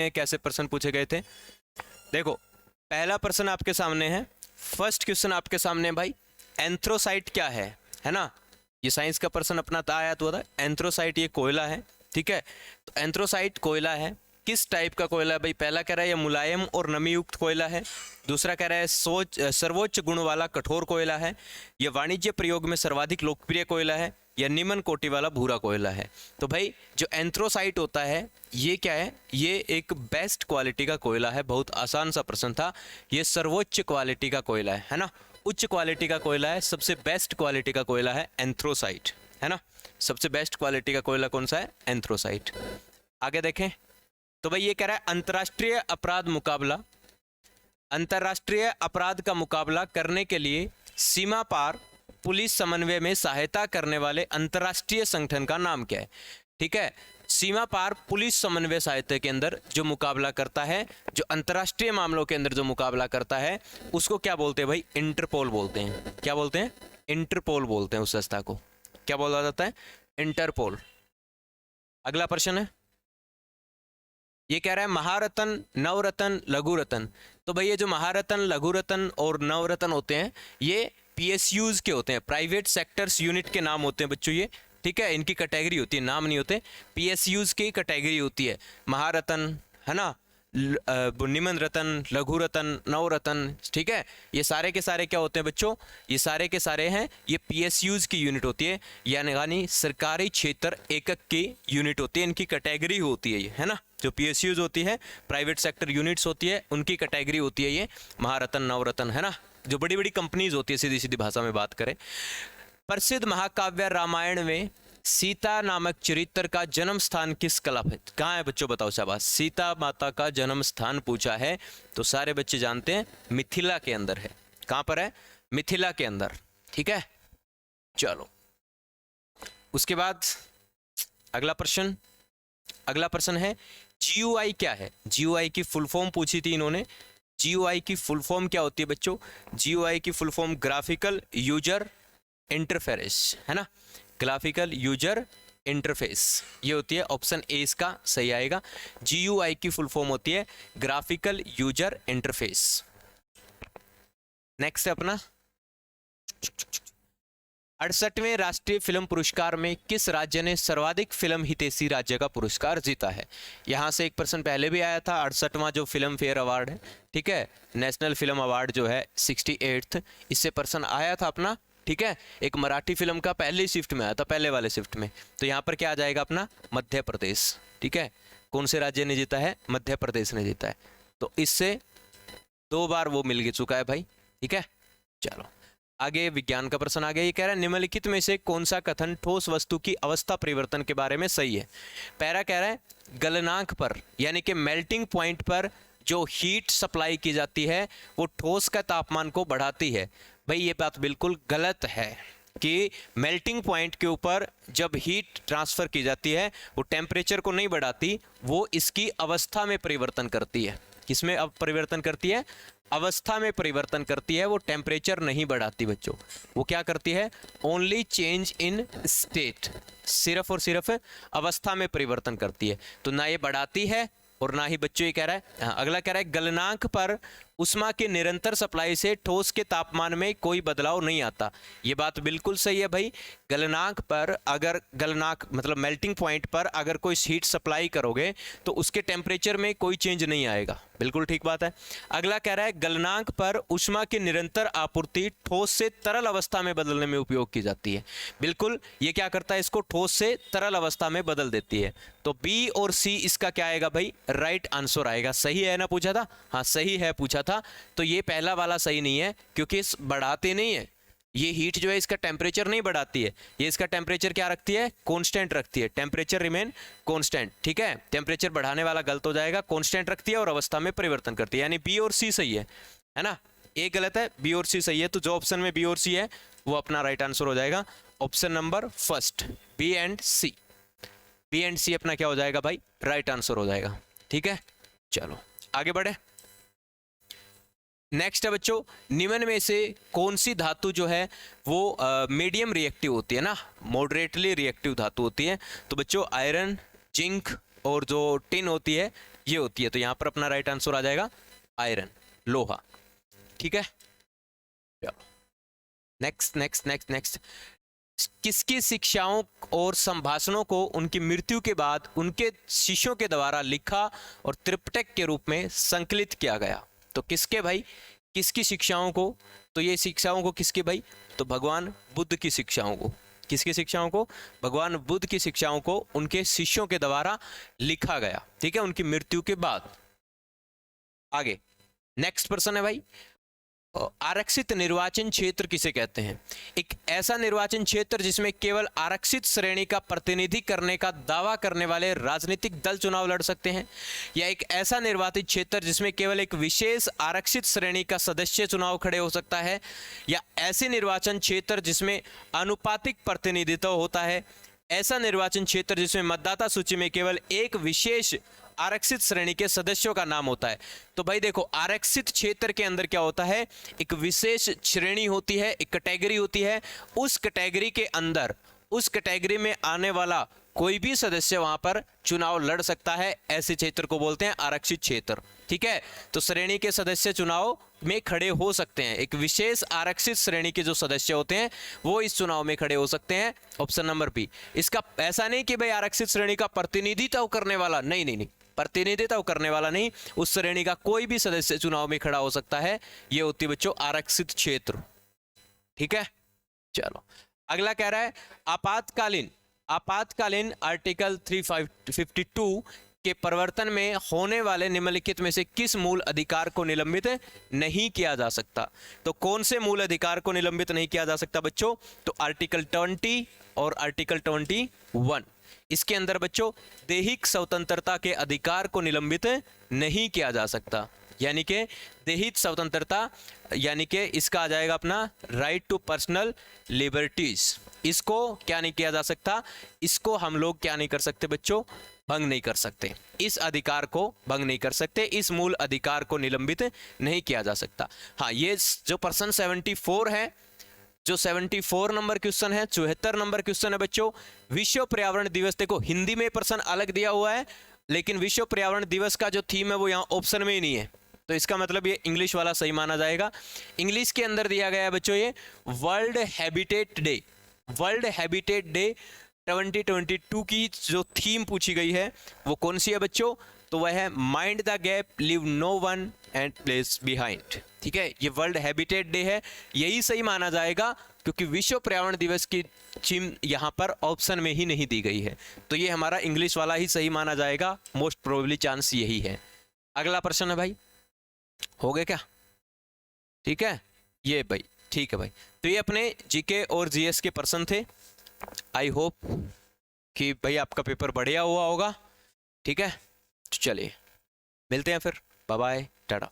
कैसे प्रश्न पूछे गए थे। देखो पहला प्रश्न आपके सामने है, फर्स्ट क्वेश्चन आपके सामने है भाई, एंथ्रोसाइट क्या है ना। ये साइंस का प्रश्न अपना आया तो था, एंथ्रोसाइट ये कोयला है, ठीक है। तो एंथ्रोसाइट कोयला है, किस टाइप का कोयला है भाई। पहला कह रहा है ये मुलायम और नमी युक्त कोयला है, दूसरा कह रहा है सर्वोच्च गुण वाला कठोर कोयला है, ये वाणिज्य प्रयोग में सर्वाधिक लोकप्रिय कोयला है, या निम्न कोटि वाला भूरा कोयला है। तो भाई जो एंथ्रोसाइट होता है ये क्या है, ये एक बेस्ट क्वालिटी का कोयला है। बहुत आसान सा प्रश्न था, ये सर्वोच्च क्वालिटी का कोयला है ना, उच्च क्वालिटी का कोयला है, सबसे बेस्ट क्वालिटी का कोयला है एंथ्रोसाइट, है ना। सबसे बेस्ट क्वालिटी का कोयला कौन सा है, एंथ्रोसाइट। आगे देखें तो भाई ये कह रहा है अंतर्राष्ट्रीय अपराध मुकाबला, अंतर्राष्ट्रीय अपराध का मुकाबला करने के लिए सीमा पार पुलिस समन्वय में सहायता करने वाले अंतर्राष्ट्रीय संगठन का नाम क्या है। ठीक है, सीमा पार पुलिस समन्वय सहायता के अंदर जो मुकाबला करता है, जो अंतर्राष्ट्रीय मामलों के अंदर जो मुकाबला करता है, उसको क्या बोलते हैं भाई, इंटरपोल बोलते हैं। क्या बोलते हैं, इंटरपोल बोलते हैं उस संस्था को। क्या बोला जाता है, इंटरपोल। अगला प्रश्न है, ये कह रहा है महारत्न, नवरत्न, लघु रत्न। तो भाई ये जो महारत्न, लघु रत्न और नवरत्न होते हैं ये पीएसयूज के होते हैं, प्राइवेट सेक्टर्स यूनिट के नाम होते हैं बच्चों ये, ठीक है। इनकी कैटेगरी होती है, नाम नहीं होते, पीएसयूज की कैटेगरी होती है। महारत्न है ना, निम्न रत्न, लघु रत्न, नवरत्न, ठीक है। ये सारे के सारे क्या होते हैं बच्चों, ये सारे के सारे हैं, ये पीएसयूज की यूनिट होती है, यानी सरकारी क्षेत्र एकक की यूनिट होती है, इनकी कैटेगरी होती है ये, है ना। जो पीएसयूज होती है, प्राइवेट सेक्टर यूनिट्स होती है, उनकी कैटेगरी होती है ये महारत्न, नवरत्न, है ना। जो बड़ी बड़ी कंपनीज होती है, सीधी सीधी भाषा में बात करें। प्रसिद्ध महाकाव्य रामायण में सीता नामक चरित्र का जन्म स्थान किस कला है, कहाँ है बच्चों बताओ। शाबाश, सीता माता का जन्म स्थान पूछा है तो सारे बच्चे जानते हैं मिथिला के अंदर है। कहाँ पर है, मिथिला के अंदर, ठीक है। चलो उसके बाद अगला प्रश्न, अगला प्रश्न है जीयूआई क्या है। जीयूआई की फुल फॉर्म पूछी थी इन्होंने। जीयूआई की फुल फॉर्म क्या होती है बच्चों, जीयूआई की full form graphical user interface, है ना, ग्राफिकल यूजर इंटरफेस, ये होती है। ऑप्शन ए इसका सही आएगा। जीयूआई की फुल फॉर्म होती है ग्राफिकल यूजर इंटरफेस। नेक्स्ट है अपना 68वें राष्ट्रीय फिल्म पुरस्कार में किस राज्य ने सर्वाधिक फिल्म हितैषी राज्य का पुरस्कार जीता है। यहां से एक प्रश्न पहले भी आया था, 68वां जो फिल्म फेयर अवार्ड है, ठीक है, नेशनल फिल्म अवार्ड जो है 68th, इससे प्रश्न आया था अपना, ठीक है। एक मराठी फिल्म का पहली शिफ्ट में आया था, पहले वाले शिफ्ट में। तो यहाँ पर क्या आ जाएगा अपना, मध्य प्रदेश, ठीक है। कौन से राज्य ने जीता है, मध्य प्रदेश ने जीता है। तो इससे 2 बार वो मिल चुका है भाई, ठीक है। चलो आगे विज्ञान का प्रश्न आ गया। ये कह रहा है निम्नलिखित में से कौन सा कथन ठोस वस्तु की अवस्था परिवर्तन के बारे में सही है। पहला कह रहा है गलनांक पर यानी कि मेल्टिंग पॉइंट पर जो हीट सप्लाई की जाती है वो ठोस का तापमान को बढ़ाती है। भाई ये बात बिल्कुल गलत है कि मेल्टिंग पॉइंट के ऊपर जब हीट ट्रांसफर की जाती है वो टेम्परेचर को नहीं बढ़ाती, वो इसकी अवस्था में परिवर्तन करती है। किसमें अब परिवर्तन करती है, अवस्था में परिवर्तन करती है, वो टेम्परेचर नहीं बढ़ाती बच्चों। वो क्या करती है, ओनली चेंज इन स्टेट, सिर्फ और सिर्फ अवस्था में परिवर्तन करती है। तो ना ये बढ़ाती है और ना ही बच्चों ये कह रहा है। हाँ, अगला कह रहा है गलनांक पर उष्मा के निरंतर सप्लाई से ठोस के तापमान में कोई बदलाव नहीं आता। ये बात बिल्कुल सही है भाई। गलनांक पर अगर गलनांक मतलब मेल्टिंग पॉइंट पर अगर कोई हीट सप्लाई करोगे तो उसके टेम्परेचर में कोई चेंज नहीं आएगा, बिल्कुल ठीक बात है। अगला कह रहा है गलनांक पर उष्मा की निरंतर आपूर्ति ठोस से तरल अवस्था में बदलने में उपयोग की जाती है। बिल्कुल ये क्या करता है, इसको ठोस से तरल अवस्था में बदल देती है। तो बी और सी इसका क्या आएगा भाई, राइट आंसर आएगा। सही है ना, पूछा था, हाँ सही है पूछा था। तो ये पहला वाला सही नहीं है क्योंकि इस बढ़ाते नहीं है, ये हीट जो है इसका टेम्परेचर नहीं बढ़ाती है, ये इसका टेम्परेचर क्या रखती है, कांस्टेंट रखती है। टेम्परेचर रिमेन कांस्टेंट, ठीक है। टेम्परेचर बढ़ाने वाला गलत हो जाएगा, कांस्टेंट रखती है और अवस्था में परिवर्तन करती है। यानी बी और सी सही है ना। ए गलत है, बी और सी सही है। तो जो ऑप्शन में बी और सी है वो अपना राइट आंसर हो जाएगा। Option number first B and C, B and C अपना क्या हो जाएगा भाई, राइट आंसर हो जाएगा, ठीक है। चलो आगे बढ़े। नेक्स्ट है बच्चों, निम्न में से कौन सी धातु जो है वो मीडियम रिएक्टिव होती है ना, मॉडरेटली रिएक्टिव धातु होती है। तो बच्चों आयरन, जिंक और जो टिन होती है ये होती है। तो यहाँ पर अपना राइट आंसर आ जाएगा आयरन, लोहा। ठीक है, चलो नेक्स्ट नेक्स्ट नेक्स्ट नेक्स्ट। किसकी शिक्षाओं और संभाषणों को उनकी मृत्यु के बाद उनके शिष्यों के द्वारा लिखा और त्रिपिटक के रूप में संकलित किया गया? तो किसके भाई, किसकी शिक्षाओं को? तो ये शिक्षाओं को किसकी भाई? तो भगवान बुद्ध की शिक्षाओं को। किसकी शिक्षाओं को? भगवान बुद्ध की शिक्षाओं को उनके शिष्यों के द्वारा लिखा गया। ठीक है, उनकी मृत्यु के बाद। आगे नेक्स्ट प्रश्न है भाई, आरक्षित निर्वाचन क्षेत्र किसे कहते हैं? एक ऐसा निर्वाचन क्षेत्र जिसमें केवल आरक्षित श्रेणी का प्रतिनिधि करने का दावा करने वाले राजनीतिक दल चुनाव लड़ सकते हैं, या एक ऐसा निर्वाचित क्षेत्र जिसमें केवल एक विशेष आरक्षित श्रेणी का सदस्य चुनाव खड़े हो सकता है, या ऐसे निर्वाचन क्षेत्र जिसमें आनुपातिक प्रतिनिधित्व होता है, ऐसा निर्वाचन क्षेत्र जिसमें मतदाता सूची में केवल एक विशेष आरक्षित श्रेणी के सदस्यों का नाम होता है। तो भाई देखो, आरक्षित क्षेत्र के अंदर क्या होता है? एक विशेष श्रेणी होती है, एक कैटेगरी होती है। उस कैटेगरी के अंदर, उस कैटेगरी में आने वाला कोई भी सदस्य वहां पर चुनाव लड़ सकता है। ऐसे क्षेत्र को बोलते हैं आरक्षित क्षेत्र। ठीक है, तो श्रेणी के सदस्य चुनाव में खड़े हो सकते हैं। एक विशेष आरक्षित श्रेणी के जो सदस्य होते हैं वो इस चुनाव में खड़े हो सकते हैं। Option number B. इसका ऐसा नहीं कि भाई आरक्षित श्रेणी का प्रतिनिधित्व करने वाला, नहीं नहीं नहीं, प्रतिनिधित्व करने वाला नहीं, उस श्रेणी का कोई भी सदस्य चुनाव में खड़ा हो सकता है। ये होती है बच्चों आरक्षित क्षेत्र। ठीक है, चलो अगला कह रहा है, आपातकालीन आर्टिकल 352 के परिवर्तन में होने वाले निम्नलिखित में से किस मूल अधिकार को निलंबित नहीं किया जा सकता? तो कौन से मूल अधिकार को निलंबित नहीं किया जा सकता बच्चों? तो आर्टिकल 20 और आर्टिकल 21। इसके अंदर बच्चों दैहिक स्वतंत्रता के अधिकार को निलंबित नहीं किया जा सकता, यानी कि दैहिक स्वतंत्रता, यानी कि इसका आ जाएगा अपना राइट टू पर्सनल लिबर्टीज। इसको क्या नहीं किया जा सकता? इसको हम लोग क्या नहीं कर सकते बच्चों? भंग नहीं कर सकते। इस अधिकार को भंग नहीं कर सकते, इस मूल अधिकार को निलंबित नहीं किया जा सकता। हाँ, ये जो प्रश्न 74 है, जो 74 नंबर क्वेश्चन है, 74 नंबर क्वेश्चन है बच्चों, विश्व पर्यावरण दिवस। देखो हिंदी में प्रश्न अलग दिया हुआ है, लेकिन विश्व पर्यावरण दिवस का जो थीम है वो यहाँ ऑप्शन में ही नहीं है। तो इसका मतलब ये इंग्लिश वाला सही माना जाएगा। इंग्लिश के अंदर दिया गया है बच्चों ये world habitat day. World habitat day 2022 की जो थीम पूछी गई है वो कौन सी है बच्चों? तो वह है mind the gap, leave no one and place behind. ठीक है, ये वर्ल्ड हैबिटेट डे है, यही सही माना जाएगा, क्योंकि विश्व पर्यावरण दिवस की थीम यहाँ पर ऑप्शन में ही नहीं दी गई है। तो ये हमारा इंग्लिश वाला ही सही माना जाएगा, मोस्ट प्रोबेबली चांस यही है। अगला प्रश्न है भाई, हो गया क्या? ठीक है, ये भाई ठीक है भाई। तो ये अपने जीके और जीएस के प्रश्न थे। आई होप कि भाई आपका पेपर बढ़िया हुआ होगा। ठीक है, चलिए मिलते हैं फिर, बाय बाय, टाटा।